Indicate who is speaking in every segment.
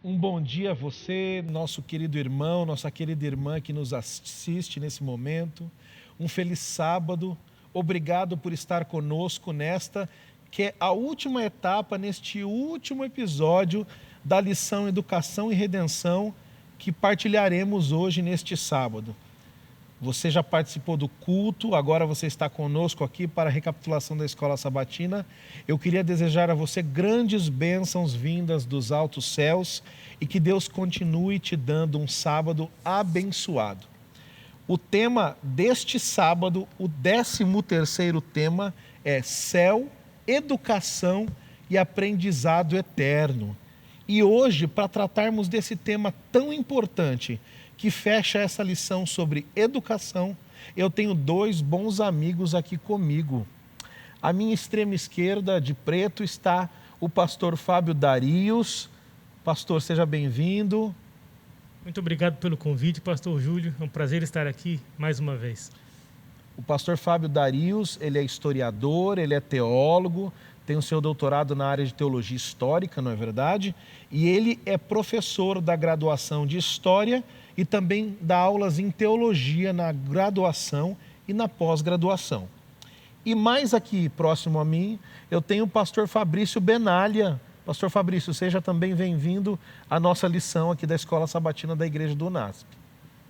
Speaker 1: Um bom dia a você, nosso querido irmão, nossa querida irmã que nos assiste nesse momento. Um feliz sábado. Obrigado por estar conosco nesta, que é a última etapa, neste último episódio da lição Educação e Redenção que partilharemos hoje neste sábado. Você já participou do culto, agora você está conosco aqui para a recapitulação da Escola Sabatina. Eu queria desejar a você grandes bênçãos vindas dos altos céus e que Deus continue te dando um sábado abençoado. O tema deste sábado, o 13º tema, é Céu, Educação e Aprendizado Eterno. E hoje, para tratarmos desse tema tão importante, que fecha essa lição sobre educação, eu tenho dois bons amigos aqui comigo. À minha extrema esquerda, de preto, está o pastor Fábio Darius. Pastor, seja bem-vindo.
Speaker 2: Muito obrigado pelo convite, pastor Júlio. É um prazer estar aqui mais uma vez.
Speaker 1: O pastor Fábio Darius, ele é historiador, ele é teólogo, tem o seu doutorado na área de teologia histórica, não é verdade? E ele é professor da graduação de História e também dá aulas em teologia na graduação e na pós-graduação. E mais aqui próximo a mim, eu tenho o pastor Fabrício Benalha. Pastor Fabrício, seja também bem-vindo à nossa lição aqui da Escola Sabatina da Igreja do UNASP.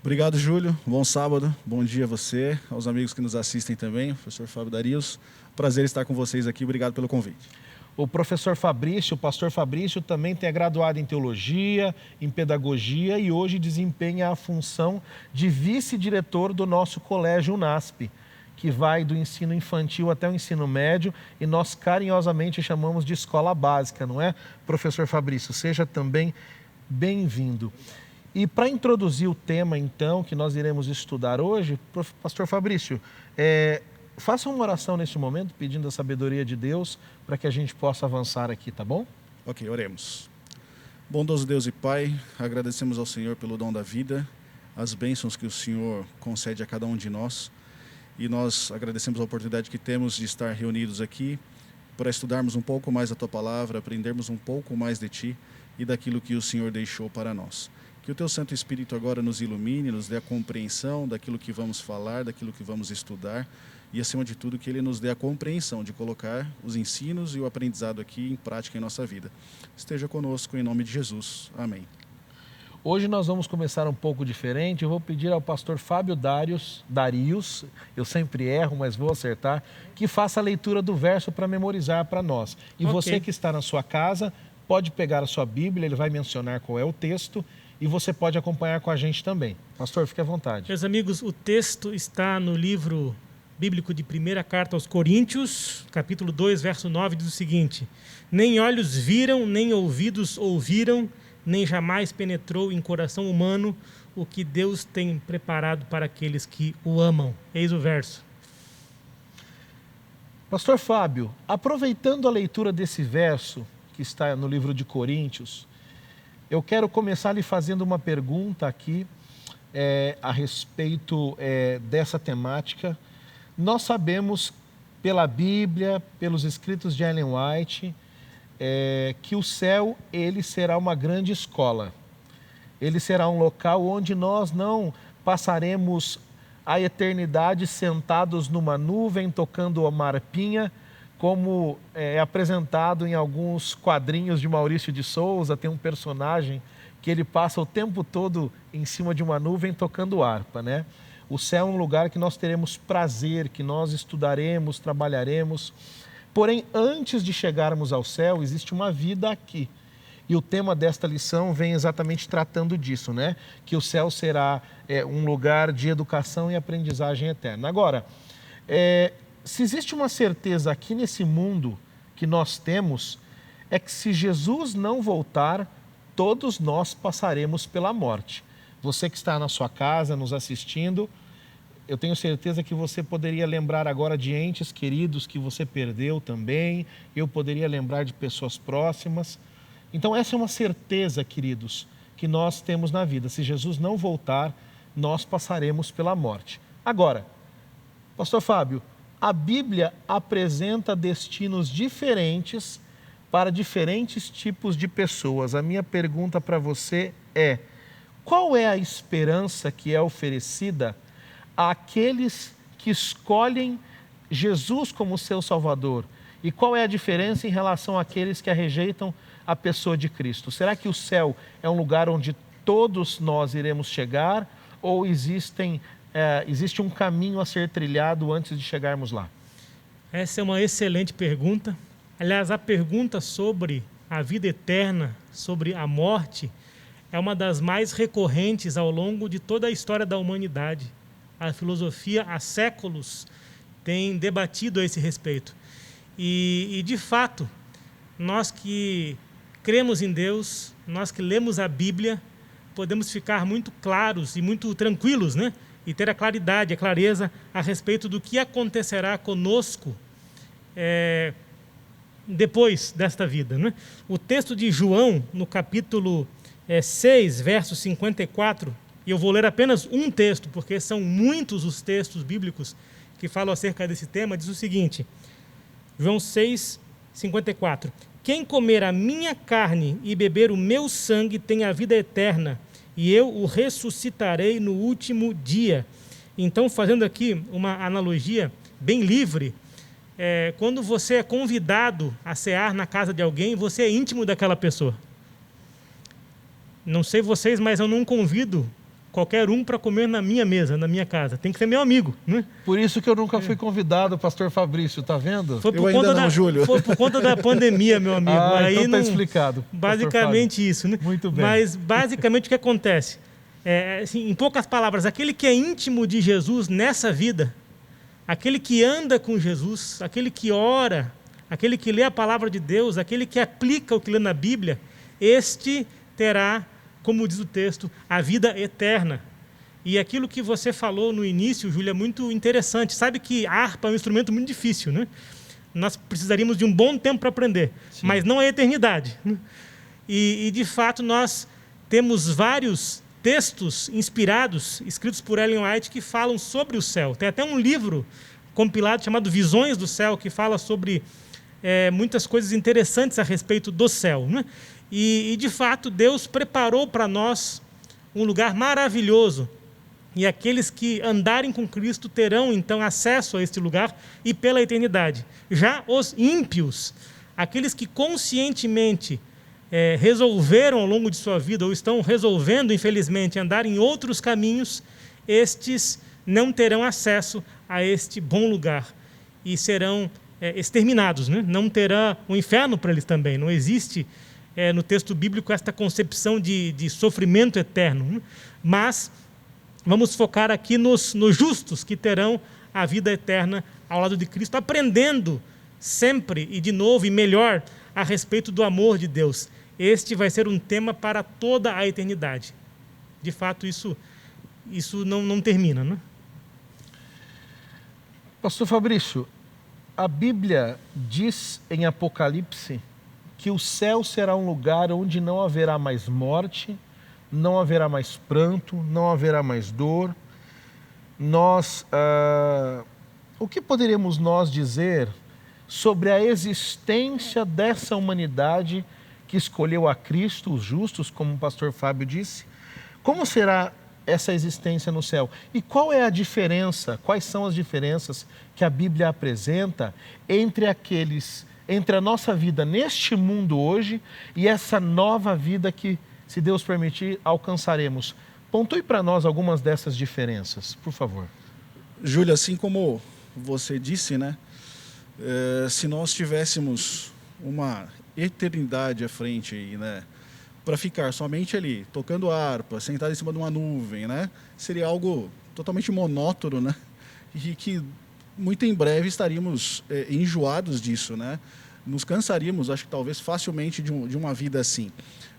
Speaker 3: Obrigado, Júlio. Bom sábado. Bom dia a você, aos amigos que nos assistem também, professor Fábio Darius. Prazer estar com vocês aqui. Obrigado pelo convite.
Speaker 1: O professor Fabrício, o pastor Fabrício, também tem graduado em teologia, em pedagogia e hoje desempenha a função de vice-diretor do nosso colégio UNASP, que vai do ensino infantil até o ensino médio e nós carinhosamente chamamos de escola básica, não é? Professor Fabrício, seja também bem-vindo. E para introduzir o tema, então, que nós iremos estudar hoje, pastor Fabrício, faça uma oração neste momento, pedindo a sabedoria de Deus, para que a gente possa avançar aqui, tá bom?
Speaker 3: Ok, oremos. Bondoso Deus e Pai, agradecemos ao Senhor pelo dom da vida, as bênçãos que o Senhor concede a cada um de nós, e nós agradecemos a oportunidade que temos de estar reunidos aqui para estudarmos um pouco mais a Tua Palavra, aprendermos um pouco mais de Ti e daquilo que o Senhor deixou para nós. Que o Teu Santo Espírito agora nos ilumine, nos dê a compreensão daquilo que vamos falar, daquilo que vamos estudar e, acima de tudo, que Ele nos dê a compreensão de colocar os ensinos e o aprendizado aqui em prática em nossa vida. Esteja conosco em nome de Jesus. Amém.
Speaker 1: Hoje nós vamos começar um pouco diferente. Eu vou pedir ao pastor Fábio Darius, eu sempre erro, mas vou acertar, que faça a leitura do verso para memorizar para nós. E você que está na sua casa, pode pegar a sua Bíblia, ele vai mencionar qual é o texto e você pode acompanhar com a gente também. Pastor, fique à vontade.
Speaker 2: Meus amigos, o texto está no livro bíblico de 1ª Carta aos Coríntios, capítulo 2, verso 9, diz o seguinte: nem olhos viram, nem ouvidos ouviram, nem jamais penetrou em coração humano o que Deus tem preparado para aqueles que o amam. Eis o verso.
Speaker 1: Pastor Fábio, aproveitando a leitura desse verso, que está no livro de Coríntios, eu quero começar lhe fazendo uma pergunta aqui a respeito dessa temática. Nós sabemos pela Bíblia, pelos escritos de Ellen White, que o céu ele será uma grande escola. Ele será um local onde nós não passaremos a eternidade sentados numa nuvem, tocando uma harpinha, como é apresentado em alguns quadrinhos de Maurício de Souza. Tem um personagem que ele passa o tempo todo em cima de uma nuvem tocando harpa, né? O céu é um lugar que nós teremos prazer, que nós estudaremos, trabalharemos. Porém, antes de chegarmos ao céu, existe uma vida aqui. E o tema desta lição vem exatamente tratando disso, né? Que o céu será um lugar de educação e aprendizagem eterna. Agora, se existe uma certeza aqui nesse mundo que nós temos, é que se Jesus não voltar, todos nós passaremos pela morte. Você que está na sua casa, nos assistindo, eu tenho certeza que você poderia lembrar agora de entes queridos que você perdeu também. Eu poderia lembrar de pessoas próximas. Então essa é uma certeza, queridos, que nós temos na vida. Se Jesus não voltar, nós passaremos pela morte. Agora, pastor Fábio, a Bíblia apresenta destinos diferentes para diferentes tipos de pessoas. A minha pergunta para você é: qual é a esperança que é oferecida àqueles que escolhem Jesus como seu Salvador? E qual é a diferença em relação àqueles que a rejeitam a pessoa de Cristo? Será que o céu é um lugar onde todos nós iremos chegar, ou existe um caminho a ser trilhado antes de chegarmos lá?
Speaker 2: Essa é uma excelente pergunta. Aliás, a pergunta sobre a vida eterna, sobre a morte, é uma das mais recorrentes ao longo de toda a história da humanidade. A filosofia, há séculos, tem debatido a esse respeito. E de fato, nós que cremos em Deus, nós que lemos a Bíblia, podemos ficar muito claros e muito tranquilos, né? E ter a claridade, a clareza a respeito do que acontecerá conosco depois desta vida, né? O texto de João, no capítulo 6, verso 54, e eu vou ler apenas um texto, porque são muitos os textos bíblicos que falam acerca desse tema, diz o seguinte, João 6, 54. Quem comer a minha carne e beber o meu sangue tem a vida eterna, e eu o ressuscitarei no último dia. Então, fazendo aqui uma analogia bem livre, quando você é convidado a cear na casa de alguém, você é íntimo daquela pessoa. Não sei vocês, mas eu não convido qualquer um para comer na minha mesa, na minha casa. Tem que ser meu amigo, né?
Speaker 1: Por isso que eu nunca fui convidado, pastor Fabrício, tá vendo?
Speaker 2: Foi por conta da pandemia, meu amigo.
Speaker 1: Aí então tá explicado.
Speaker 2: Basicamente isso, né?
Speaker 1: Muito bem.
Speaker 2: Mas basicamente o que acontece? Assim, em poucas palavras, aquele que é íntimo de Jesus nessa vida, aquele que anda com Jesus, aquele que ora, aquele que lê a palavra de Deus, aquele que aplica o que lê na Bíblia, este terá, como diz o texto, a vida eterna. E aquilo que você falou no início, Júlia, é muito interessante. Sabe que a harpa é um instrumento muito difícil, né? Nós precisaríamos de um bom tempo para aprender, sim, mas não é a eternidade. E, de fato, nós temos vários textos inspirados, escritos por Ellen White, que falam sobre o céu. Tem até um livro compilado chamado Visões do Céu, que fala sobre muitas coisas interessantes a respeito do céu, né? E, de fato, Deus preparou para nós um lugar maravilhoso. E aqueles que andarem com Cristo terão, então, acesso a este lugar e pela eternidade. Já os ímpios, aqueles que conscientemente resolveram ao longo de sua vida, ou estão resolvendo, infelizmente, andar em outros caminhos, estes não terão acesso a este bom lugar e serão exterminados, né? Não terá o inferno para eles também. Não existe no texto bíblico esta concepção de sofrimento eterno, né? Mas vamos focar aqui nos justos que terão a vida eterna ao lado de Cristo, aprendendo sempre e de novo e melhor a respeito do amor de Deus. Este vai ser um tema para toda a eternidade. De fato, isso não termina, né?
Speaker 1: Pastor Fabrício, a Bíblia diz em Apocalipse que o céu será um lugar onde não haverá mais morte, não haverá mais pranto, não haverá mais dor. O que poderíamos nós dizer sobre a existência dessa humanidade que escolheu a Cristo, os justos, como o pastor Fábio disse? Como será essa existência no céu? E qual é a diferença, quais são as diferenças que a Bíblia apresenta entre a nossa vida neste mundo hoje e essa nova vida que, se Deus permitir, alcançaremos? Pontue para nós algumas dessas diferenças, por favor.
Speaker 3: Júlia, assim como você disse, né? Se nós tivéssemos uma eternidade à frente aí, né? Para ficar somente ali, tocando harpa, sentado em cima de uma nuvem, né? Seria algo totalmente monótono, né? E que muito em breve estaríamos enjoados disso, né? Nos cansaríamos, acho que talvez facilmente de uma vida assim.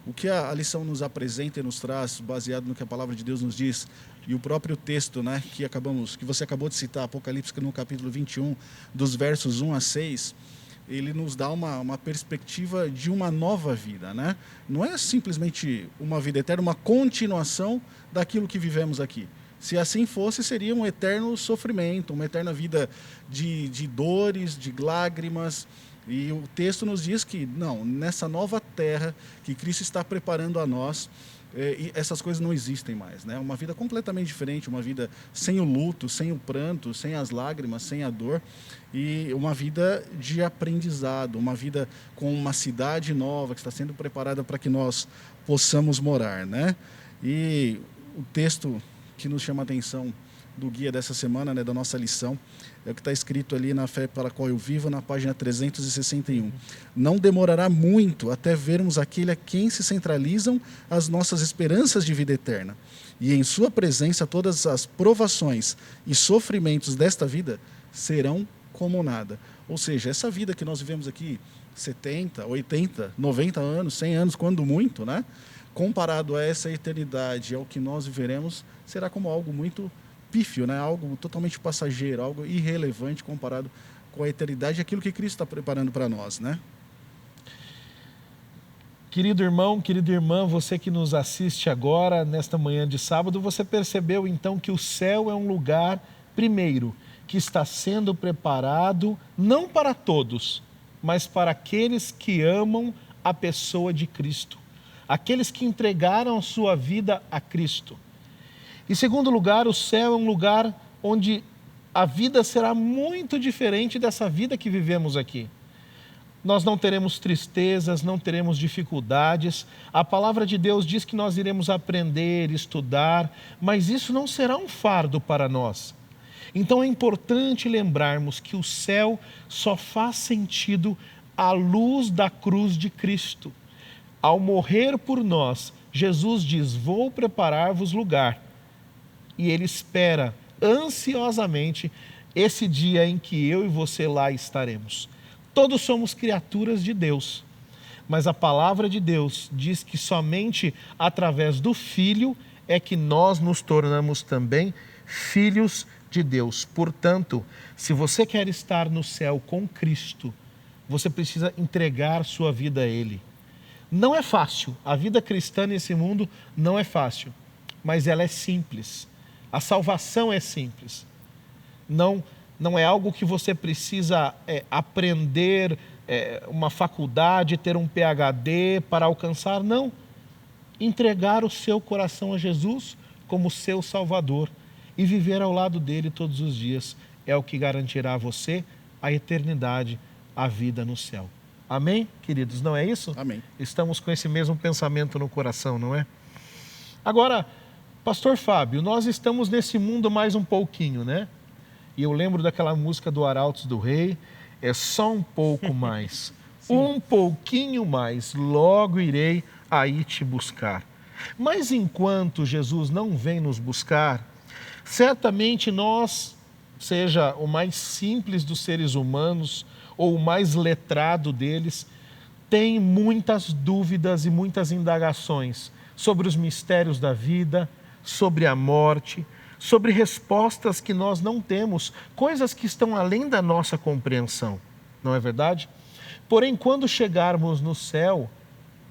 Speaker 3: O que a lição nos apresenta e nos traz, baseado no que a palavra de Deus nos diz, e o próprio texto, né, que você acabou de citar, Apocalipse, no capítulo 21, dos versos 1 a 6, ele nos dá uma perspectiva de uma nova vida, né? Não é simplesmente uma vida eterna, uma continuação daquilo que vivemos aqui. Se assim fosse, seria um eterno sofrimento, uma eterna vida de dores, de lágrimas, E o texto nos diz que, não, nessa nova terra que Cristo está preparando a nós, e essas coisas não existem mais, né? Uma vida completamente diferente, uma vida sem o luto, sem o pranto, sem as lágrimas, sem a dor, e uma vida de aprendizado, uma vida com uma cidade nova que está sendo preparada para que nós possamos morar, né? E o texto que nos chama a atenção do guia dessa semana, né, da nossa lição, é o que está escrito ali na Fé pela Qual Eu Vivo, na página 361. Não demorará muito até vermos aquele a quem se centralizam as nossas esperanças de vida eterna. E em sua presença todas as provações e sofrimentos desta vida serão como nada. Ou seja, essa vida que nós vivemos aqui, 70, 80, 90 anos, 100 anos, quando muito, né? Comparado a essa eternidade, ao que nós viveremos, será como algo muito pífio, né? Algo totalmente passageiro, algo irrelevante comparado com a eternidade e aquilo que Cristo está preparando para nós, né?
Speaker 1: Querido irmão, querida irmã, você que nos assiste agora, nesta manhã de sábado, você percebeu então que o céu é um lugar, primeiro, que está sendo preparado não para todos, mas para aqueles que amam a pessoa de Cristo, aqueles que entregaram a sua vida a Cristo. Em segundo lugar, o céu é um lugar onde a vida será muito diferente dessa vida que vivemos aqui. Nós não teremos tristezas, não teremos dificuldades. A palavra de Deus diz que nós iremos aprender, estudar, mas isso não será um fardo para nós. Então é importante lembrarmos que o céu só faz sentido à luz da cruz de Cristo. Ao morrer por nós, Jesus diz: vou preparar-vos lugar. E Ele espera ansiosamente esse dia em que eu e você lá estaremos. Todos somos criaturas de Deus, mas a palavra de Deus diz que somente através do Filho é que nós nos tornamos também filhos de Deus. Portanto, se você quer estar no céu com Cristo, você precisa entregar sua vida a Ele. Não é fácil, a vida cristã nesse mundo não é fácil, mas ela é simples. A salvação é simples. Não é algo que você precisa aprender uma faculdade, ter um PhD para alcançar, não. Entregar o seu coração a Jesus como seu Salvador e viver ao lado dele todos os dias é o que garantirá a você a eternidade, a vida no céu. Amém, queridos? Não é isso?
Speaker 3: Amém.
Speaker 1: Estamos com esse mesmo pensamento no coração, não é? Agora, Pastor Fábio, nós estamos nesse mundo mais um pouquinho, né? E eu lembro daquela música do Arautos do Rei, é só um pouco mais, um pouquinho mais, logo irei aí te buscar. Mas enquanto Jesus não vem nos buscar, certamente nós, seja o mais simples dos seres humanos ou o mais letrado deles, tem muitas dúvidas e muitas indagações sobre os mistérios da vida, sobre a morte, sobre respostas que nós não temos, coisas que estão além da nossa compreensão, não é verdade? Porém, quando chegarmos no céu,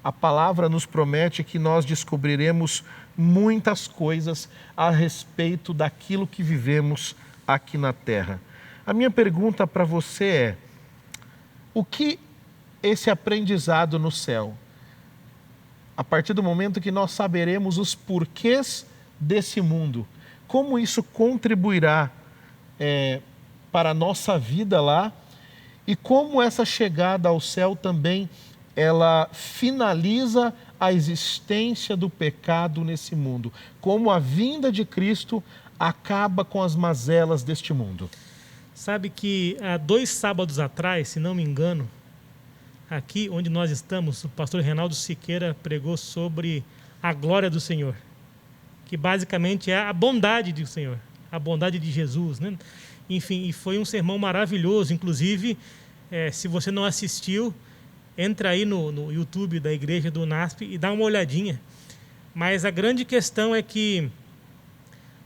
Speaker 1: a palavra nos promete que nós descobriremos muitas coisas a respeito daquilo que vivemos aqui na terra. A minha pergunta para você é: o que esse aprendizado no céu, a partir do momento que nós saberemos os porquês desse mundo, como isso contribuirá para a nossa vida lá e como essa chegada ao céu também ela finaliza a existência do pecado nesse mundo, como a vinda de Cristo acaba com as mazelas deste mundo.
Speaker 2: Sabe que há 2 sábados atrás, se não me engano, aqui onde nós estamos, o pastor Reinaldo Siqueira pregou sobre a glória do Senhor, que basicamente é a bondade do Senhor, a bondade de Jesus, né? Enfim, e foi um sermão maravilhoso. Inclusive, se você não assistiu, entra aí no YouTube da Igreja do NASP e dá uma olhadinha. Mas a grande questão é que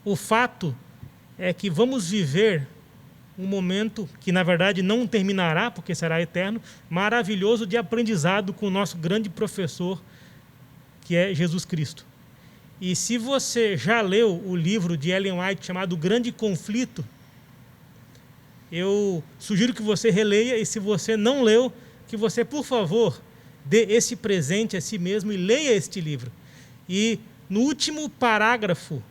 Speaker 2: o fato é que vamos viver um momento que, na verdade, não terminará, porque será eterno, maravilhoso de aprendizado com o nosso grande professor, que é Jesus Cristo. E se você já leu o livro de Ellen White chamado O Grande Conflito, eu sugiro que você releia, e se você não leu, que você, por favor, dê esse presente a si mesmo e leia este livro. E no último parágrafo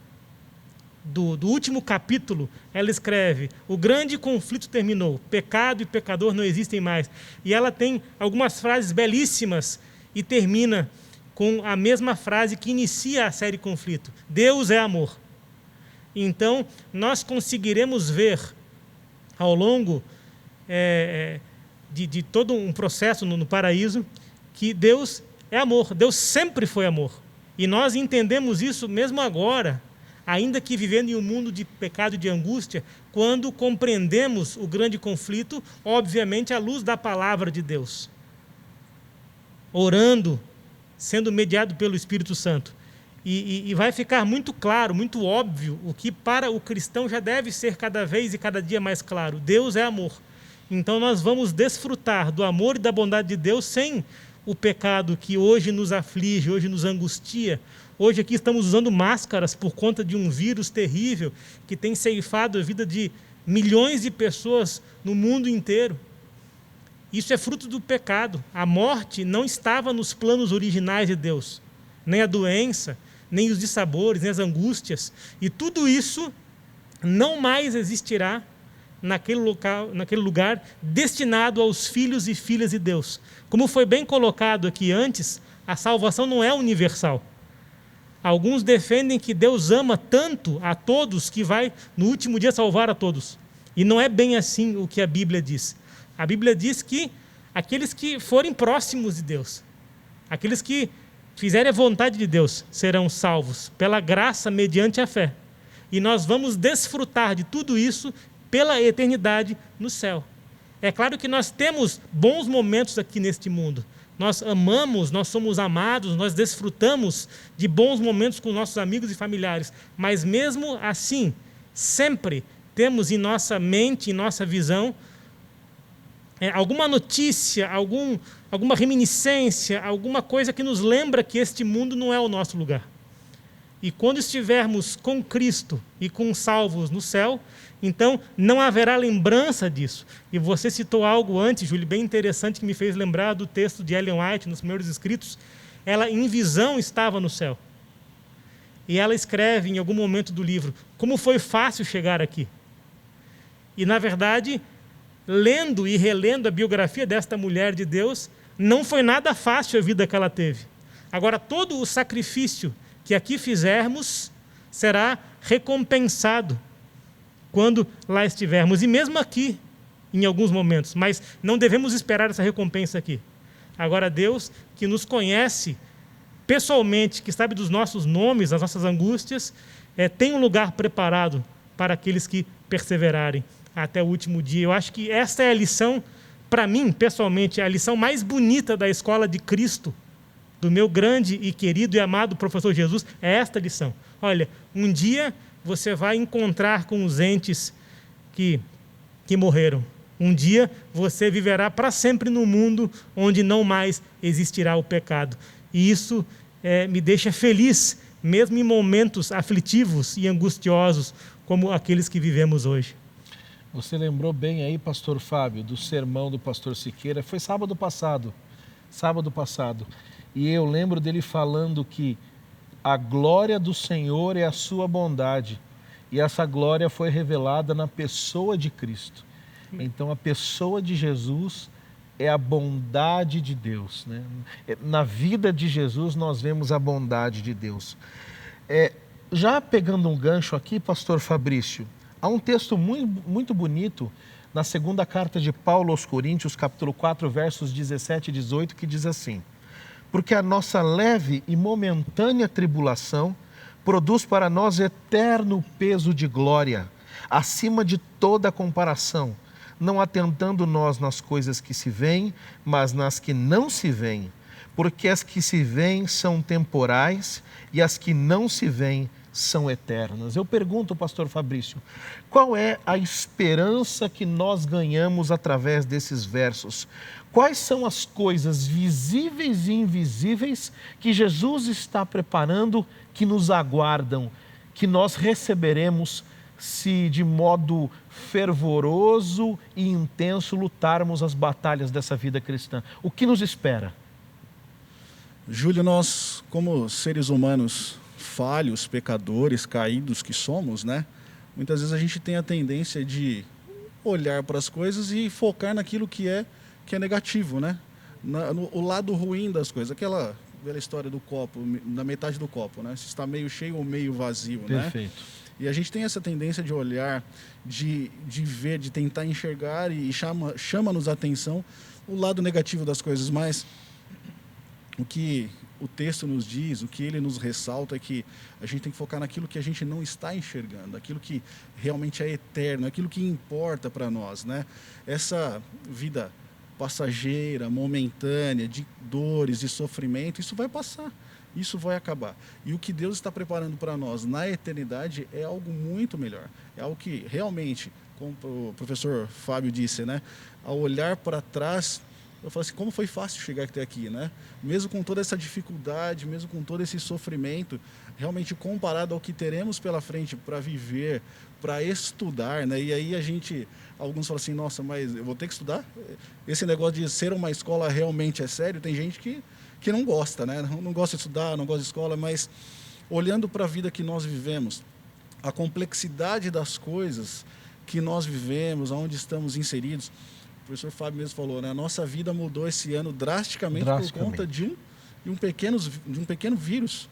Speaker 2: do último capítulo, ela escreve: o grande conflito terminou, pecado e pecador não existem mais. E ela tem algumas frases belíssimas e termina com a mesma frase que inicia a série Conflito: Deus é amor. Então, nós conseguiremos ver ao longo de todo um processo no paraíso que Deus é amor, Deus sempre foi amor. E nós entendemos isso mesmo agora, ainda que vivendo em um mundo de pecado e de angústia, quando compreendemos o grande conflito, obviamente à luz da palavra de Deus, orando, sendo mediado pelo Espírito Santo. E vai ficar muito claro, muito óbvio, o que para o cristão já deve ser cada vez e cada dia mais claro: Deus é amor. Então nós vamos desfrutar do amor e da bondade de Deus sem o pecado que hoje nos aflige, hoje nos angustia. Hoje aqui estamos usando máscaras por conta de um vírus terrível que tem ceifado a vida de milhões de pessoas no mundo inteiro. Isso é fruto do pecado. A morte não estava nos planos originais de Deus, nem a doença, nem os dissabores, nem as angústias. E tudo isso não mais existirá naquele lugar destinado aos filhos e filhas de Deus. Como foi bem colocado aqui antes, a salvação não é universal. Alguns defendem que Deus ama tanto a todos que vai, no último dia, salvar a todos. E não é bem assim o que a Bíblia diz. A Bíblia diz que aqueles que forem próximos de Deus, aqueles que fizerem a vontade de Deus, serão salvos pela graça mediante a fé. E nós vamos desfrutar de tudo isso pela eternidade no céu. É claro que nós temos bons momentos aqui neste mundo. Nós amamos, nós somos amados, nós desfrutamos de bons momentos com nossos amigos e familiares. Mas mesmo assim, sempre temos em nossa mente, em nossa visão, alguma notícia, alguma reminiscência, alguma coisa que nos lembra que este mundo não é o nosso lugar. E quando estivermos com Cristo e com salvos no céu, então não haverá lembrança disso. E você citou algo antes, Júlio, bem interessante, que me fez lembrar do texto de Ellen White, nos primeiros escritos. Ela, em visão, estava no céu. E ela escreve, em algum momento do livro, como foi fácil chegar aqui. E, na verdade, lendo e relendo a biografia desta mulher de Deus, não foi nada fácil a vida que ela teve. Agora, todo o sacrifício que aqui fizermos será recompensado quando lá estivermos. E mesmo aqui, em alguns momentos. Mas não devemos esperar essa recompensa aqui. Agora, Deus, que nos conhece pessoalmente, que sabe dos nossos nomes, das nossas angústias, tem um lugar preparado para aqueles que perseverarem até o último dia. Eu acho que essa é a lição, para mim, pessoalmente, a lição mais bonita da escola de Cristo, do meu grande e querido e amado professor Jesus, é esta lição. Olha, um dia você vai encontrar com os entes que morreram. Um dia você viverá para sempre no mundo onde não mais existirá o pecado. E isso me deixa feliz, mesmo em momentos aflitivos e angustiosos, como aqueles que vivemos hoje.
Speaker 1: Você lembrou bem aí, pastor Fábio, do sermão do pastor Siqueira. Foi sábado passado. E eu lembro dele falando que a glória do Senhor é a sua bondade. E essa glória foi revelada na pessoa de Cristo. Então, a pessoa de Jesus é a bondade de Deus, né? Na vida de Jesus, nós vemos a bondade de Deus. Já pegando um gancho aqui, pastor Fabrício, há um texto muito bonito na segunda carta de Paulo aos Coríntios, capítulo 4, versos 17 e 18, que diz assim: porque a nossa leve e momentânea tribulação produz para nós eterno peso de glória, acima de toda comparação, não atentando nós nas coisas que se veem, mas nas que não se veem, porque as que se veem são temporais e as que não se veem são eternas. Eu pergunto, pastor Fabrício, qual é a esperança que nós ganhamos através desses versos? Quais são as coisas visíveis e invisíveis que Jesus está preparando, que nos aguardam, que nós receberemos se de modo fervoroso e intenso lutarmos as batalhas dessa vida cristã? O que nos espera?
Speaker 3: Júlio, nós, como seres humanos falhos, pecadores, caídos que somos, né? Muitas vezes a gente tem a tendência de olhar para as coisas e focar naquilo que é negativo, né? O lado ruim das coisas, aquela velha história do copo, na metade do copo, né? Se está meio cheio ou meio vazio, né?
Speaker 1: Perfeito.
Speaker 3: E a gente tem essa tendência de olhar, de ver, de tentar enxergar e chama-nos a atenção o lado negativo das coisas, mas o que o texto nos diz, o que ele nos ressalta é que a gente tem que focar naquilo que a gente não está enxergando, aquilo que realmente é eterno, aquilo que importa para nós, né? Essa vida passageira, momentânea, de dores e sofrimento, isso vai passar, isso vai acabar. E o que Deus está preparando para nós na eternidade é algo muito melhor, é algo que realmente, como o professor Fábio disse, né? Ao olhar para trás, eu falo assim, como foi fácil chegar até aqui, né? Mesmo com toda essa dificuldade, mesmo com todo esse sofrimento, realmente comparado ao que teremos pela frente para viver, para estudar, né? E aí alguns falam assim, nossa, mas eu vou ter que estudar? Esse negócio de ser uma escola realmente é sério? Tem gente que não gosta, né? Não gosta de estudar, não gosta de escola, mas olhando para a vida que nós vivemos, a complexidade das coisas que nós vivemos, aonde estamos inseridos, o professor Fábio mesmo falou, né? A nossa vida mudou esse ano drasticamente por conta de um pequeno vírus.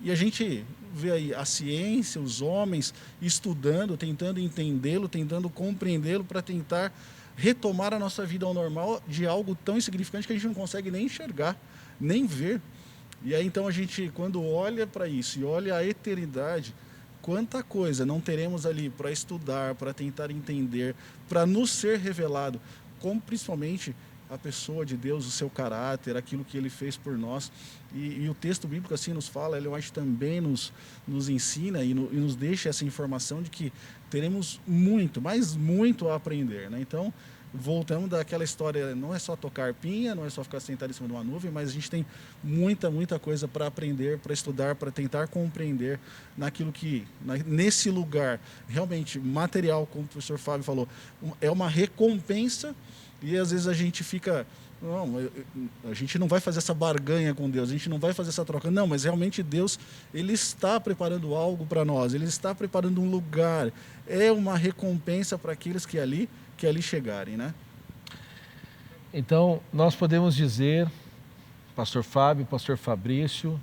Speaker 3: E a gente vê aí a ciência, os homens estudando, tentando entendê-lo, tentando compreendê-lo para tentar retomar a nossa vida ao normal de algo tão insignificante que a gente não consegue nem enxergar, nem ver. E aí então a gente, quando olha para isso e olha a eternidade, quanta coisa não teremos ali para estudar, para tentar entender, para nos ser revelado, como principalmente a pessoa de Deus, o seu caráter, aquilo que ele fez por nós. E o texto bíblico assim nos fala, Ellen White também nos ensina e nos deixa essa informação de que teremos muito, mas muito a aprender, né? Então, voltamos daquela história, não é só tocar pinha, não é só ficar sentado em cima de uma nuvem, mas a gente tem muita coisa para aprender, para estudar, para tentar compreender naquilo que, nesse lugar realmente material, como o professor Fábio falou, é uma recompensa. E às vezes a gente fica, não, a gente não vai fazer essa barganha com Deus, a gente não vai fazer essa troca. Não, mas realmente Deus, ele está preparando algo para nós, ele está preparando um lugar, é uma recompensa para aqueles que ali chegarem, né?
Speaker 1: Então, nós podemos dizer, pastor Fábio, pastor Fabrício,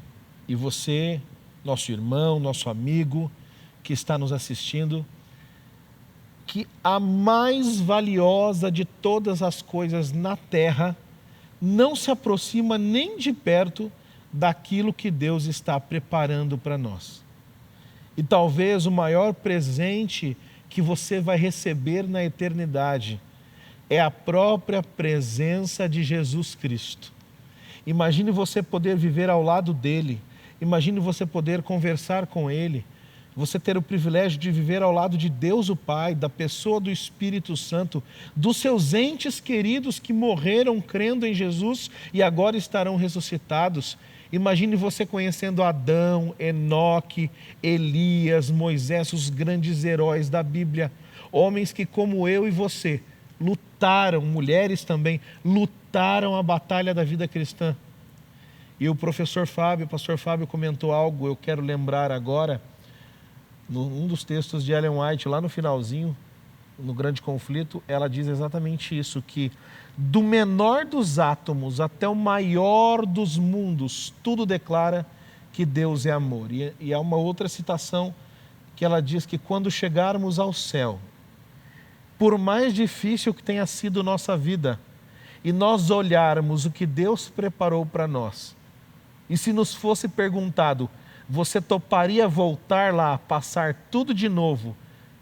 Speaker 1: e você, nosso irmão, nosso amigo, que está nos assistindo, que a mais valiosa de todas as coisas na terra não se aproxima nem de perto daquilo que Deus está preparando para nós. E talvez o maior presente que você vai receber na eternidade é a própria presença de Jesus Cristo. Imagine você poder viver ao lado dele, imagine você poder conversar com ele, você ter o privilégio de viver ao lado de Deus o Pai, da pessoa do Espírito Santo, dos seus entes queridos que morreram crendo em Jesus e agora estarão ressuscitados. Imagine você conhecendo Adão, Enoque, Elias, Moisés, os grandes heróis da Bíblia, homens que como eu e você lutaram, mulheres também, lutaram a batalha da vida cristã. E o pastor Fábio comentou algo, eu quero lembrar agora, num dos textos de Ellen White, lá no finalzinho, no Grande Conflito, ela diz exatamente isso, que do menor dos átomos até o maior dos mundos, tudo declara que Deus é amor. E há uma outra citação que ela diz que quando chegarmos ao céu, por mais difícil que tenha sido nossa vida, e nós olharmos o que Deus preparou para nós, e se nos fosse perguntado, você toparia voltar lá, passar tudo de novo,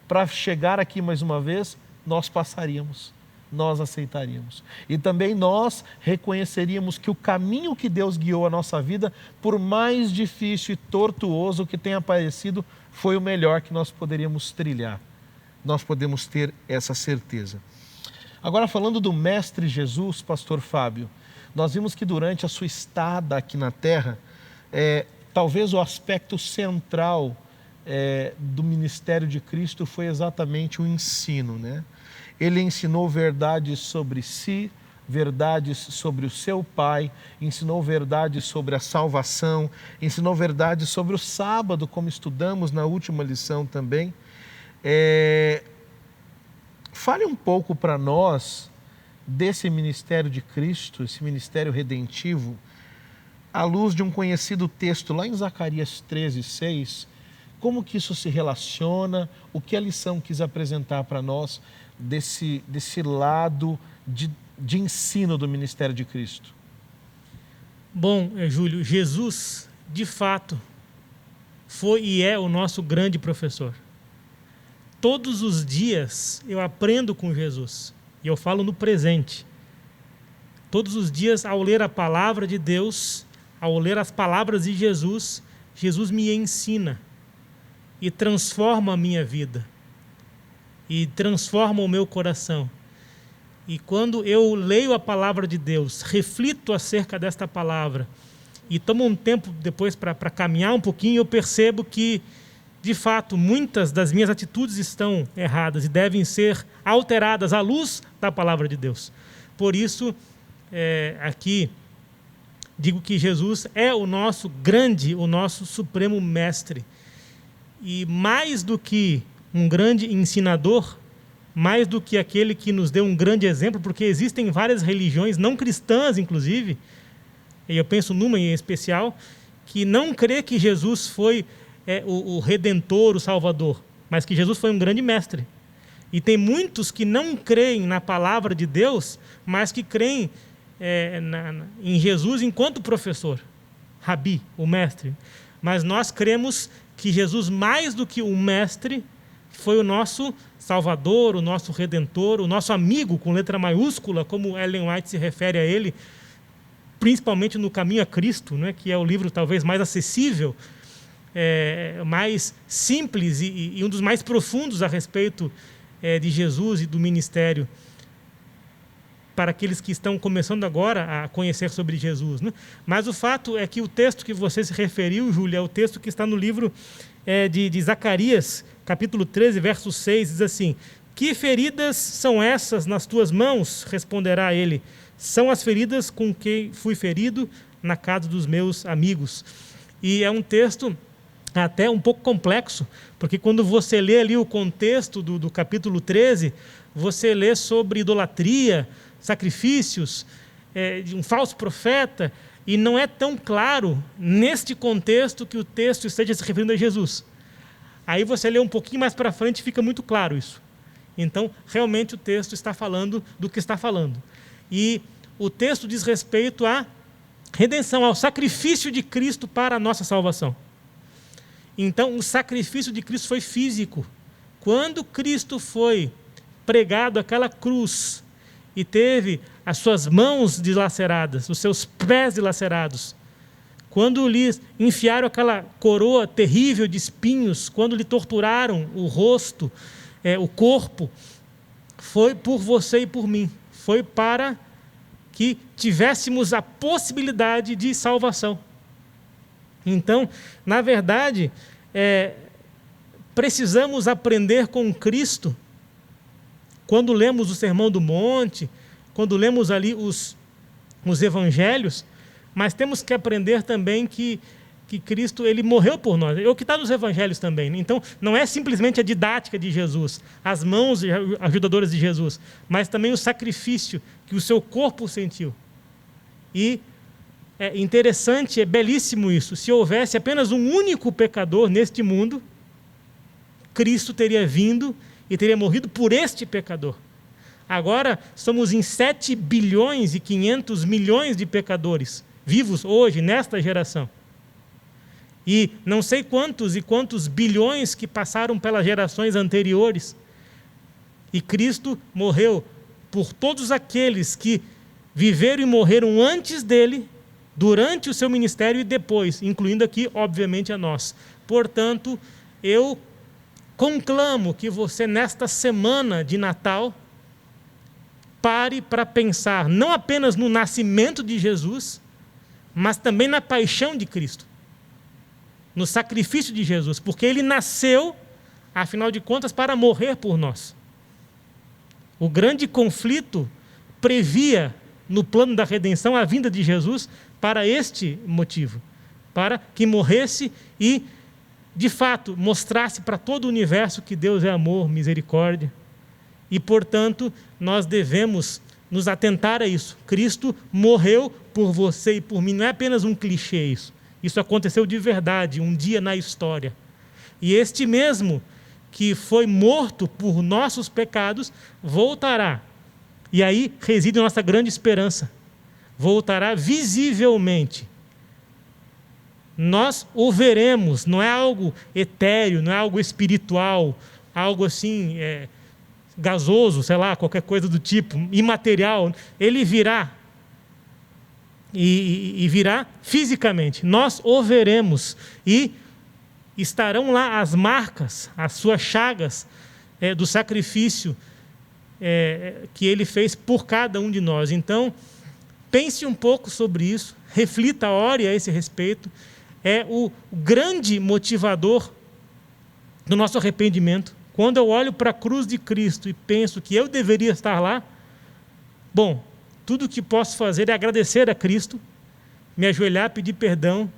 Speaker 1: para chegar aqui mais uma vez? Nós passaríamos, nós aceitaríamos. E também nós reconheceríamos que o caminho que Deus guiou a nossa vida, por mais difícil e tortuoso que tenha parecido, foi o melhor que nós poderíamos trilhar. Nós podemos ter essa certeza. Agora, falando do Mestre Jesus, pastor Fábio, nós vimos que durante a sua estada aqui na Terra, talvez o aspecto central do ministério de Cristo foi exatamente o ensino, né? Ele ensinou verdades sobre si, verdades sobre o seu Pai, ensinou verdades sobre a salvação, ensinou verdades sobre o sábado, como estudamos na última lição também. Fale um pouco para nós desse ministério de Cristo, esse ministério redentivo, à luz de um conhecido texto lá em Zacarias 13:6, como que isso se relaciona, o que a lição quis apresentar para nós desse lado de ensino do ministério de Cristo?
Speaker 2: Bom, Júlio, Jesus, de fato, foi e é o nosso grande professor. Todos os dias eu aprendo com Jesus, e eu falo no presente. Todos os dias, ao ler a palavra de Deus, ao ler as palavras de Jesus, Jesus me ensina e transforma a minha vida, e transforma o meu coração. E quando eu leio a palavra de Deus, reflito acerca desta palavra, e tomo um tempo depois para caminhar um pouquinho, eu percebo que, de fato, muitas das minhas atitudes estão erradas e devem ser alteradas à luz da palavra de Deus. Por isso, aqui, digo que Jesus é o nosso grande, o nosso supremo mestre. E mais do que um grande ensinador, mais do que aquele que nos deu um grande exemplo, porque existem várias religiões, não cristãs inclusive, e eu penso numa em especial, que não crê que Jesus foi o Redentor, o Salvador, mas que Jesus foi um grande mestre. E tem muitos que não creem na palavra de Deus, mas que creem em Jesus enquanto professor, Rabi, o mestre. Mas nós cremos que Jesus, mais do que o mestre, foi o nosso Salvador, o nosso Redentor, o nosso amigo, com letra maiúscula, como Ellen White se refere a ele, principalmente no Caminho a Cristo, né, que é o livro talvez mais acessível, mais simples e um dos mais profundos a respeito de Jesus e do ministério, para aqueles que estão começando agora a conhecer sobre Jesus, né? Mas o fato é que o texto que você se referiu, Júlia, é o texto que está no livro de Zacarias, capítulo 13, verso 6, diz assim: que feridas são essas nas tuas mãos? Responderá ele: são as feridas com que fui ferido na casa dos meus amigos. E é um texto até um pouco complexo, porque quando você lê ali o contexto do capítulo 13, você lê sobre idolatria, sacrifícios, de um falso profeta, e não é tão claro neste contexto que o texto esteja se referindo a Jesus. Aí você lê um pouquinho mais para frente e fica muito claro isso. Então, realmente o texto está falando do que está falando. E o texto diz respeito à redenção, ao sacrifício de Cristo para a nossa salvação. Então, o sacrifício de Cristo foi físico. Quando Cristo foi pregado àquela cruz e teve as suas mãos dilaceradas, os seus pés dilacerados, quando lhe enfiaram aquela coroa terrível de espinhos, quando lhe torturaram o rosto, o corpo, foi por você e por mim. Foi para que tivéssemos a possibilidade de salvação. Então, na verdade, precisamos aprender com Cristo. Quando lemos o Sermão do Monte, quando lemos ali os Evangelhos, mas temos que aprender também que Cristo ele morreu por nós. É o que está nos Evangelhos também. Então, não é simplesmente a didática de Jesus, as mãos ajudadoras de Jesus, mas também o sacrifício que o seu corpo sentiu. E é interessante, é belíssimo isso. Se houvesse apenas um único pecador neste mundo, Cristo teria vindo e teria morrido por este pecador. Agora, somos em 7 bilhões e 500 milhões de pecadores vivos hoje, nesta geração. E não sei quantos e quantos bilhões que passaram pelas gerações anteriores. E Cristo morreu por todos aqueles que viveram e morreram antes dele, durante o seu ministério e depois, incluindo aqui, obviamente, a nós. Portanto, eu conclamo que você, nesta semana de Natal, pare para pensar não apenas no nascimento de Jesus, mas também na paixão de Cristo. no sacrifício de Jesus, porque ele nasceu, afinal de contas, para morrer por nós. O grande conflito previa, no plano da redenção, a vinda de Jesus para este motivo, para que morresse e, de fato, mostrasse para todo o universo que Deus é amor, misericórdia. E, portanto, nós devemos nos atentar a isso. Cristo morreu por você e por mim. Não é apenas um clichê isso. Isso aconteceu de verdade, um dia na história. E este mesmo que foi morto por nossos pecados, voltará. E aí reside a nossa grande esperança. Voltará visivelmente. Nós o veremos, não é algo etéreo, não é algo espiritual, algo assim, gasoso, sei lá, qualquer coisa do tipo, imaterial. Ele virá. E virá fisicamente. Nós o veremos. E estarão lá as marcas, as suas chagas do sacrifício que ele fez por cada um de nós. Então, pense um pouco sobre isso, reflita, ore a esse respeito. É o grande motivador do nosso arrependimento. Quando eu olho para a cruz de Cristo e penso que eu deveria estar lá, bom, tudo o que posso fazer é agradecer a Cristo, me ajoelhar, pedir perdão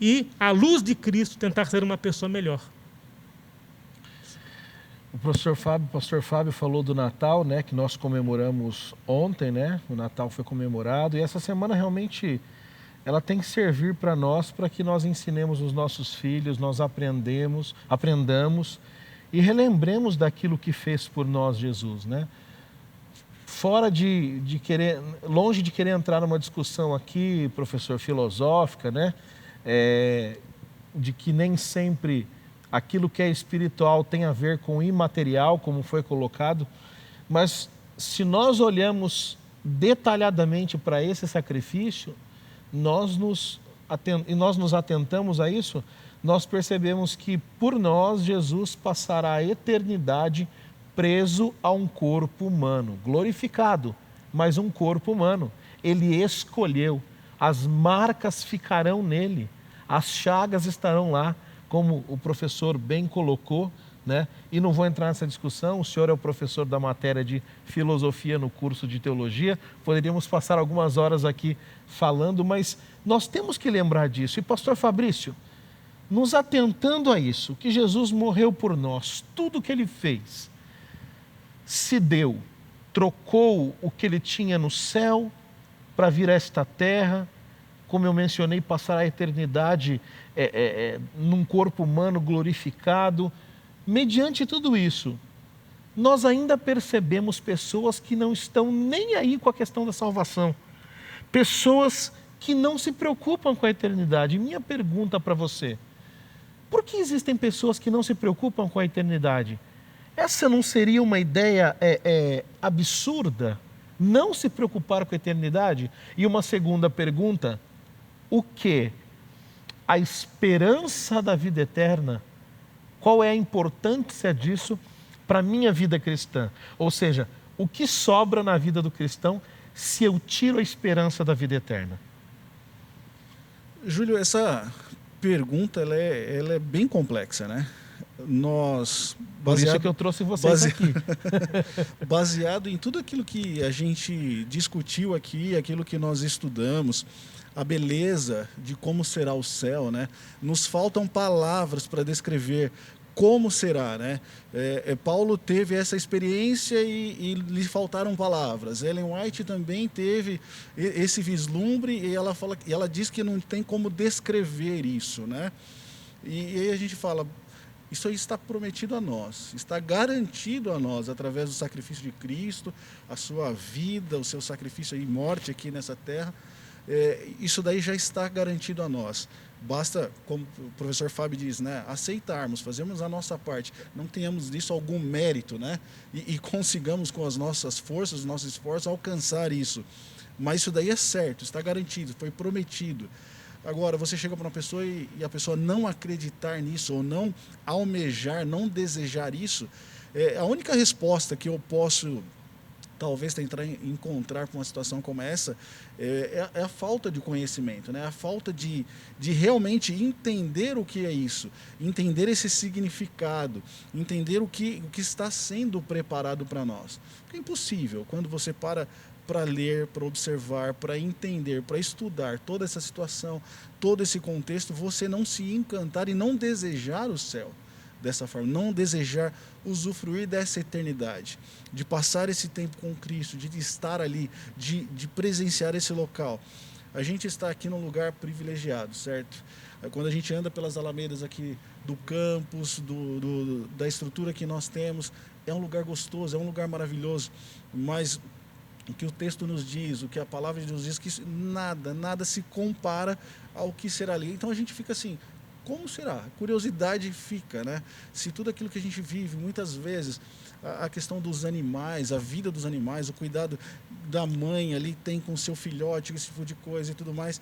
Speaker 2: e, à luz de Cristo, tentar ser uma pessoa melhor.
Speaker 1: O pastor Fábio falou do Natal, né, que nós comemoramos ontem, né? O Natal foi comemorado e essa semana realmente ela tem que servir para nós, para que nós ensinemos os nossos filhos, nós aprendamos e relembremos daquilo que fez por nós Jesus, né? Fora de querer, longe de querer entrar numa discussão aqui, professor, filosófica, né? De que nem sempre aquilo que é espiritual tem a ver com o imaterial, como foi colocado, mas se nós olhamos detalhadamente para esse sacrifício, nós nos atentamos a isso, nós percebemos que por nós Jesus passará a eternidade preso a um corpo humano, glorificado, mas um corpo humano. Ele escolheu, as marcas ficarão nele, as chagas estarão lá, como o professor bem colocou, né? E não vou entrar nessa discussão, o senhor é o professor da matéria de filosofia no curso de teologia, poderíamos passar algumas horas aqui falando, mas nós temos que lembrar disso. E pastor Fabrício, nos atentando a isso, que Jesus morreu por nós, tudo o que ele fez, se deu, trocou o que ele tinha no céu para vir a esta terra, como eu mencionei, passar a eternidade num corpo humano glorificado. Mediante tudo isso, nós ainda percebemos pessoas que não estão nem aí com a questão da salvação, pessoas que não se preocupam com a eternidade. Minha pergunta para você, por que existem pessoas que não se preocupam com a eternidade? Essa não seria uma ideia absurda? Não se preocupar com a eternidade? E uma segunda pergunta, o que? A esperança da vida eterna, qual é a importância disso para a minha vida cristã? Ou seja, o que sobra na vida do cristão se eu tiro a esperança da vida eterna?
Speaker 3: Júlio, essa pergunta ela é bem complexa, né?
Speaker 1: Por isso que eu trouxe vocês aqui.
Speaker 3: Baseado em tudo aquilo que a gente discutiu aqui, aquilo que nós estudamos, a beleza de como será o céu, né? Nos faltam palavras para descrever como será, né? Paulo teve essa experiência e lhe faltaram palavras. Ellen White também teve esse vislumbre e ela diz que não tem como descrever isso, né? E aí a gente fala, isso aí está prometido a nós, está garantido a nós através do sacrifício de Cristo, a sua vida, o seu sacrifício e morte aqui nessa terra. Isso daí já está garantido a nós. Basta, como o professor Fábio diz, né, aceitarmos, fazermos a nossa parte, não tenhamos disso algum mérito, né, e consigamos com as nossas forças, os nossos esforços, alcançar isso. Mas isso daí é certo, está garantido, foi prometido. Agora, você chega para uma pessoa e a pessoa não acreditar nisso, ou não almejar, não desejar isso, a única resposta que eu posso talvez tentar encontrar com uma situação como essa, é a falta de conhecimento, né? A falta de realmente entender o que é isso, entender esse significado, entender o que está sendo preparado para nós. Porque é impossível, quando você para ler, para observar, para entender, para estudar toda essa situação, todo esse contexto, você não se encantar e não desejar o céu dessa forma, não desejar usufruir dessa eternidade, de passar esse tempo com Cristo, de estar ali, de presenciar esse local. A gente está aqui num lugar privilegiado, certo? Quando a gente anda pelas alamedas aqui do campus, da estrutura que nós temos, é um lugar gostoso, é um lugar maravilhoso, mas o que o texto nos diz, o que a palavra de Deus diz, que nada se compara ao que será ali. Então a gente fica assim, como será? A curiosidade fica, né? Se tudo aquilo que a gente vive, muitas vezes, a questão dos animais, a vida dos animais, o cuidado da mãe ali tem com o seu filhote, esse tipo de coisa e tudo mais.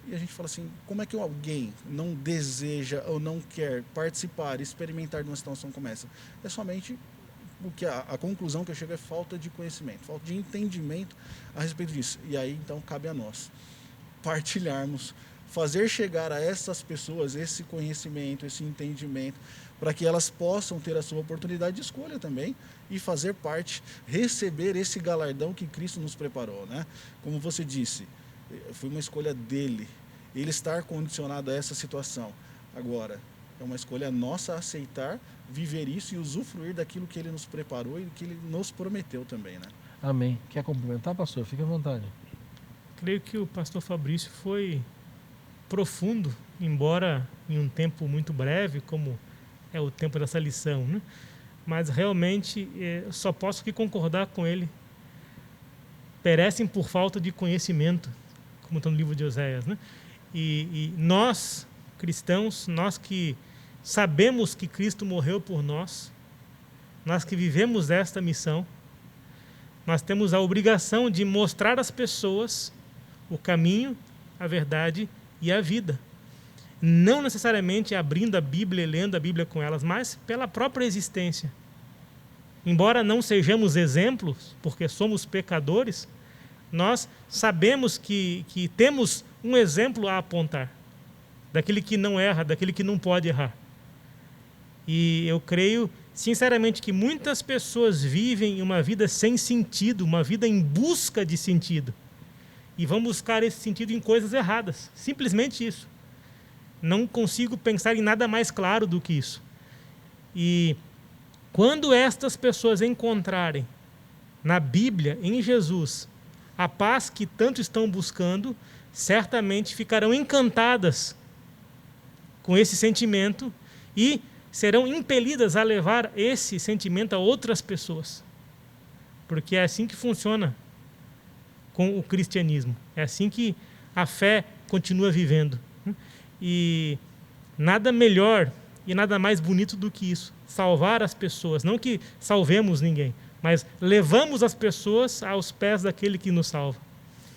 Speaker 3: E a gente fala assim, como é que alguém não deseja ou não quer participar, experimentar de uma situação como essa? É somente o que a conclusão que eu chego é falta de conhecimento, falta de entendimento a respeito disso. E aí, então, cabe a nós partilharmos, fazer chegar a essas pessoas esse conhecimento, esse entendimento, para que elas possam ter a sua oportunidade de escolha também e fazer parte, receber esse galardão que Cristo nos preparou, né? Como você disse, foi uma escolha dele, ele estar condicionado a essa situação. Agora, é uma escolha nossa aceitar, viver isso e usufruir daquilo que ele nos preparou e que ele nos prometeu também, né?
Speaker 1: Amém. Quer complementar, pastor? Fique à vontade.
Speaker 2: Creio que o pastor Fabrício foi profundo, embora em um tempo muito breve, como é o tempo dessa lição, né? Mas realmente só posso que concordar com ele. Perecem por falta de conhecimento, como está no livro de Oséias, né? E nós, cristãos, nós que sabemos que Cristo morreu por nós, nós que vivemos esta missão, nós temos a obrigação de mostrar às pessoas o caminho, a verdade e a vida. Não necessariamente abrindo a Bíblia e lendo a Bíblia com elas, mas pela própria existência. Embora não sejamos exemplos, porque somos pecadores, nós sabemos que temos um exemplo a apontar, daquele que não erra, daquele que não pode errar. E eu creio, sinceramente, que muitas pessoas vivem uma vida sem sentido, uma vida em busca de sentido. E vão buscar esse sentido em coisas erradas. Simplesmente isso. Não consigo pensar em nada mais claro do que isso. E quando estas pessoas encontrarem na Bíblia, em Jesus, a paz que tanto estão buscando, certamente ficarão encantadas com esse sentimento e serão impelidas a levar esse sentimento a outras pessoas. Porque é assim que funciona com o cristianismo. É assim que a fé continua vivendo. E nada melhor e nada mais bonito do que isso. Salvar as pessoas. Não que salvemos ninguém, mas levamos as pessoas aos pés daquele que nos salva.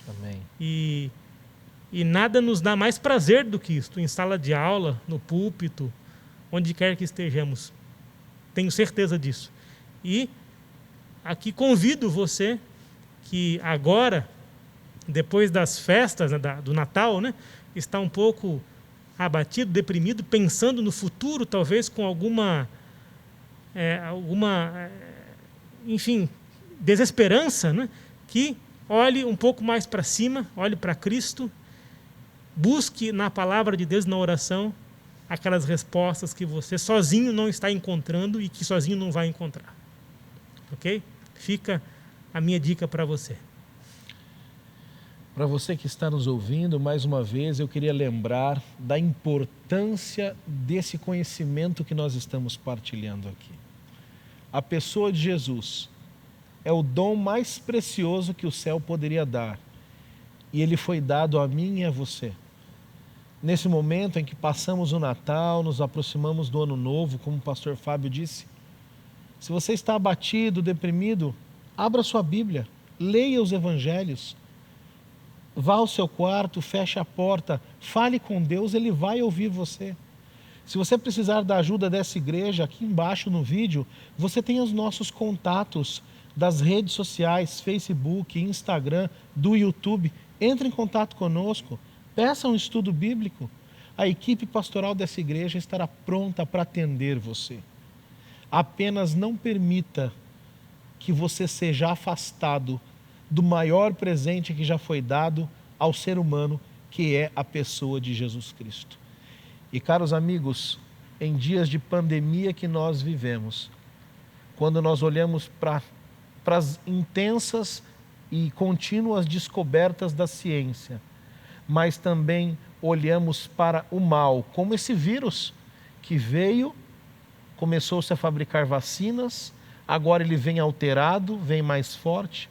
Speaker 1: Amém.
Speaker 2: E nada nos dá mais prazer do que isso. Em sala de aula, no púlpito, onde quer que estejamos. Tenho certeza disso. E aqui convido você que agora, depois das festas, né, do Natal, né, está um pouco abatido, deprimido, pensando no futuro, talvez com alguma enfim, desesperança, né, que olhe um pouco mais para cima, olhe para Cristo, busque na palavra de Deus, na oração, aquelas respostas que você sozinho não está encontrando e que sozinho não vai encontrar. Ok? Fica a minha dica para você.
Speaker 1: Para você que está nos ouvindo, mais uma vez, eu queria lembrar da importância desse conhecimento que nós estamos partilhando aqui. A pessoa de Jesus é o dom mais precioso que o céu poderia dar. E ele foi dado a mim e a você. Nesse momento em que passamos o Natal, nos aproximamos do Ano Novo, como o pastor Fábio disse, se você está abatido, deprimido, abra sua Bíblia, leia os Evangelhos, vá ao seu quarto, feche a porta, fale com Deus, Ele vai ouvir você. Se você precisar da ajuda dessa igreja, aqui embaixo no vídeo, você tem os nossos contatos das redes sociais, Facebook, Instagram, do YouTube. Entre em contato conosco, peça um estudo bíblico. A equipe pastoral dessa igreja estará pronta para atender você. Apenas não permita que você seja afastado do maior presente que já foi dado ao ser humano, que é a pessoa de Jesus Cristo. E caros amigos, em dias de pandemia que nós vivemos, quando nós olhamos para as intensas e contínuas descobertas da ciência, mas também olhamos para o mal, como esse vírus que veio, começou-se a fabricar vacinas, agora ele vem alterado, vem mais forte.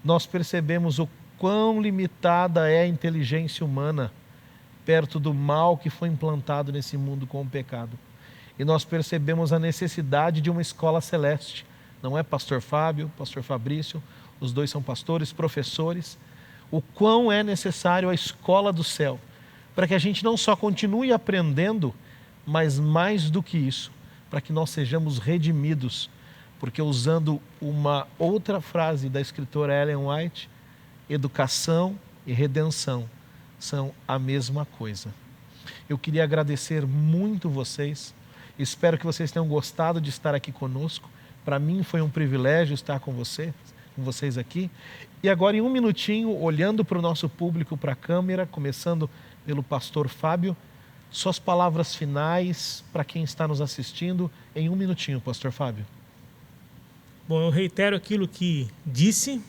Speaker 1: Nós percebemos o quão limitada é a inteligência humana perto do mal que foi implantado nesse mundo com o pecado. E nós percebemos a necessidade de uma escola celeste. Não é pastor Fábio, pastor Fabrício, os dois são pastores, professores. O quão é necessário a escola do céu, para que a gente não só continue aprendendo, mas mais do que isso, para que nós sejamos redimidos. Porque usando uma outra frase da escritora Ellen White, educação e redenção são a mesma coisa. Eu queria agradecer muito vocês, espero que vocês tenham gostado de estar aqui conosco. Para mim foi um privilégio estar com vocês aqui. E agora, em um minutinho, olhando para o nosso público, para a câmera, começando pelo pastor Fábio, suas palavras finais para quem está nos assistindo, em um minutinho, pastor Fábio.
Speaker 2: Bom, eu reitero aquilo que disse,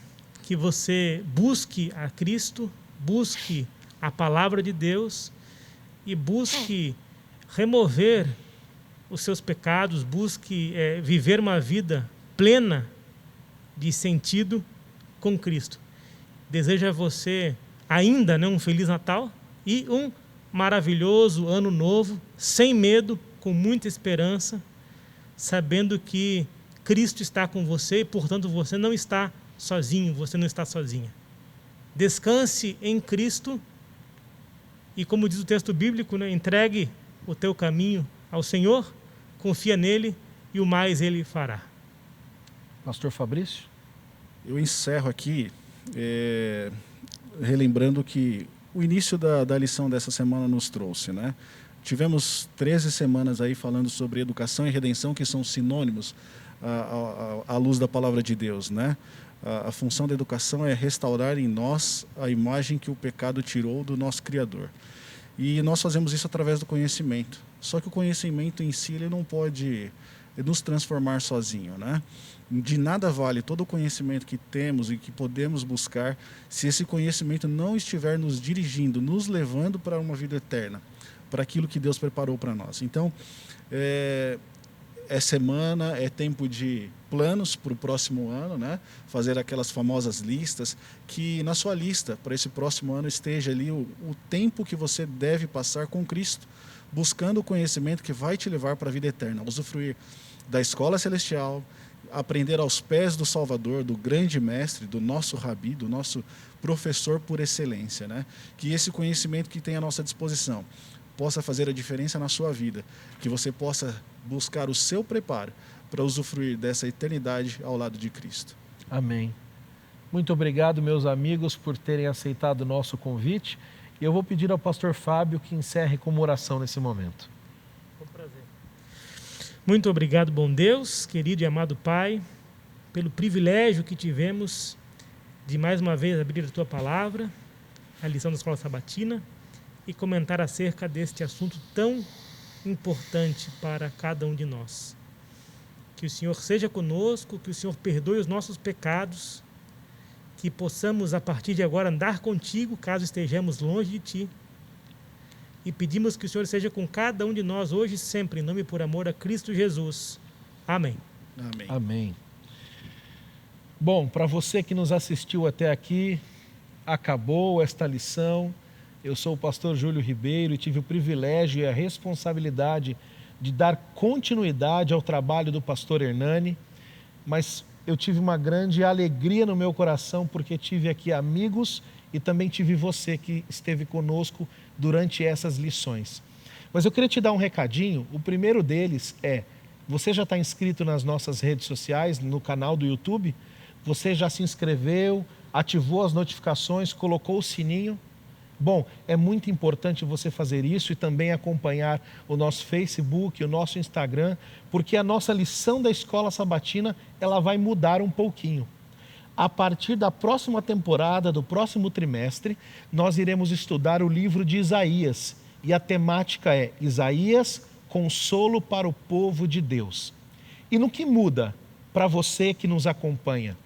Speaker 2: que você busque a Cristo, busque a palavra de Deus e busque remover os seus pecados, busque viver uma vida plena de sentido com Cristo. Desejo a você ainda um Feliz Natal e um maravilhoso Ano Novo, sem medo, com muita esperança, sabendo que Cristo está com você e, portanto, você não está sozinho, você não está sozinha. Descanse em Cristo e, como diz o texto bíblico, entregue o teu caminho ao Senhor, confia nele e o mais ele fará.
Speaker 1: Pastor Fabrício?
Speaker 3: Eu encerro aqui relembrando que o início da lição dessa semana nos trouxe, né? Tivemos 13 semanas aí falando sobre educação e redenção, que são sinônimos à luz da palavra de Deus, né? A função da educação é restaurar em nós a imagem que o pecado tirou do nosso Criador. E nós fazemos isso através do conhecimento. Só que o conhecimento em si ele não pode nos transformar sozinho, né? De nada vale todo o conhecimento que temos e que podemos buscar se esse conhecimento não estiver nos dirigindo, nos levando para uma vida eterna, para aquilo que Deus preparou para nós. Então, é semana, é tempo de planos para o próximo ano, né? Fazer aquelas famosas listas, que na sua lista para esse próximo ano esteja ali o tempo que você deve passar com Cristo, buscando o conhecimento que vai te levar para a vida eterna, usufruir da escola celestial, aprender aos pés do Salvador, do grande mestre, do nosso rabi, do nosso professor por excelência, né? Que esse conhecimento que tem à nossa disposição possa fazer a diferença na sua vida, que você possa buscar o seu preparo para usufruir dessa eternidade ao lado de Cristo.
Speaker 1: Amém. Muito obrigado, meus amigos, por terem aceitado o nosso convite. E eu vou pedir ao pastor Fábio que encerre com uma oração nesse momento.
Speaker 2: Com prazer. Muito obrigado, bom Deus, querido e amado Pai, pelo privilégio que tivemos de mais uma vez abrir a Tua Palavra, a lição da Escola Sabatina, e comentar acerca deste assunto tão importante para cada um de nós. Que o Senhor seja conosco, que o Senhor perdoe os nossos pecados, que possamos a partir de agora andar contigo, caso estejamos longe de Ti. E pedimos que o Senhor seja com cada um de nós hoje e sempre, em nome e por amor a Cristo Jesus. Amém.
Speaker 3: Amém.
Speaker 1: Amém. Bom, para você que nos assistiu até aqui, acabou esta lição. Eu sou o pastor Júlio Ribeiro e tive o privilégio e a responsabilidade de dar continuidade ao trabalho do pastor Hernani, mas eu tive uma grande alegria no meu coração porque tive aqui amigos e também tive você que esteve conosco durante essas lições. Mas eu queria te dar um recadinho. O primeiro deles é: você já está inscrito nas nossas redes sociais, no canal do YouTube? Você já se inscreveu, ativou as notificações, colocou o sininho? Bom, é muito importante você fazer isso e também acompanhar o nosso Facebook, o nosso Instagram, porque a nossa lição da Escola Sabatina, ela vai mudar um pouquinho. A partir da próxima temporada, do próximo trimestre, nós iremos estudar o livro de Isaías. E a temática é Isaías, consolo para o povo de Deus. E no que muda para você que nos acompanha?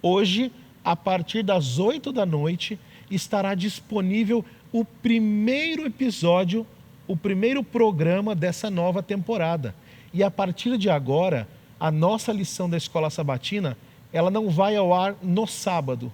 Speaker 1: Hoje, a partir das 8 da noite, estará disponível o primeiro episódio, o primeiro programa dessa nova temporada. E a partir de agora, a nossa lição da Escola Sabatina, ela não vai ao ar no sábado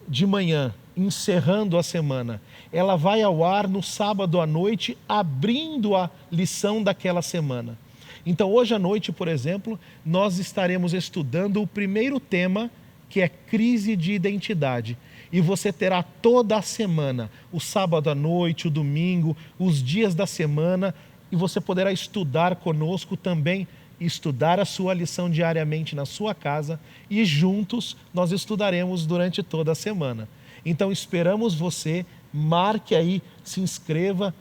Speaker 1: de manhã, encerrando a semana. Ela vai ao ar no sábado à noite, abrindo a lição daquela semana. Então, hoje à noite, por exemplo, nós estaremos estudando o primeiro tema, que é crise de identidade. E você terá toda a semana, o sábado à noite, o domingo, os dias da semana, e você poderá estudar conosco também, estudar a sua lição diariamente na sua casa, e juntos nós estudaremos durante toda a semana. Então esperamos você, marque aí, se inscreva,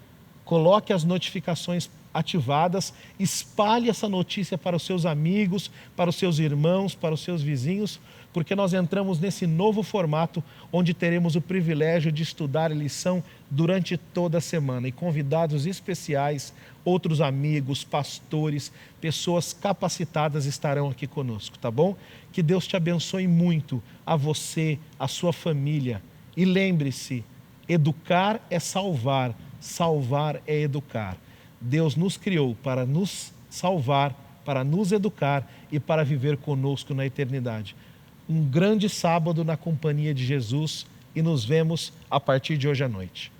Speaker 1: coloque as notificações ativadas, espalhe essa notícia para os seus amigos, para os seus irmãos, para os seus vizinhos, porque nós entramos nesse novo formato onde teremos o privilégio de estudar a lição durante toda a semana e convidados especiais, outros amigos, pastores, pessoas capacitadas estarão aqui conosco, tá bom? Que Deus te abençoe muito, a você, a sua família. E lembre-se, educar é salvar, salvar é educar. Deus nos criou para nos salvar, para nos educar e para viver conosco na eternidade. Um grande sábado na companhia de Jesus e nos vemos a partir de hoje à noite.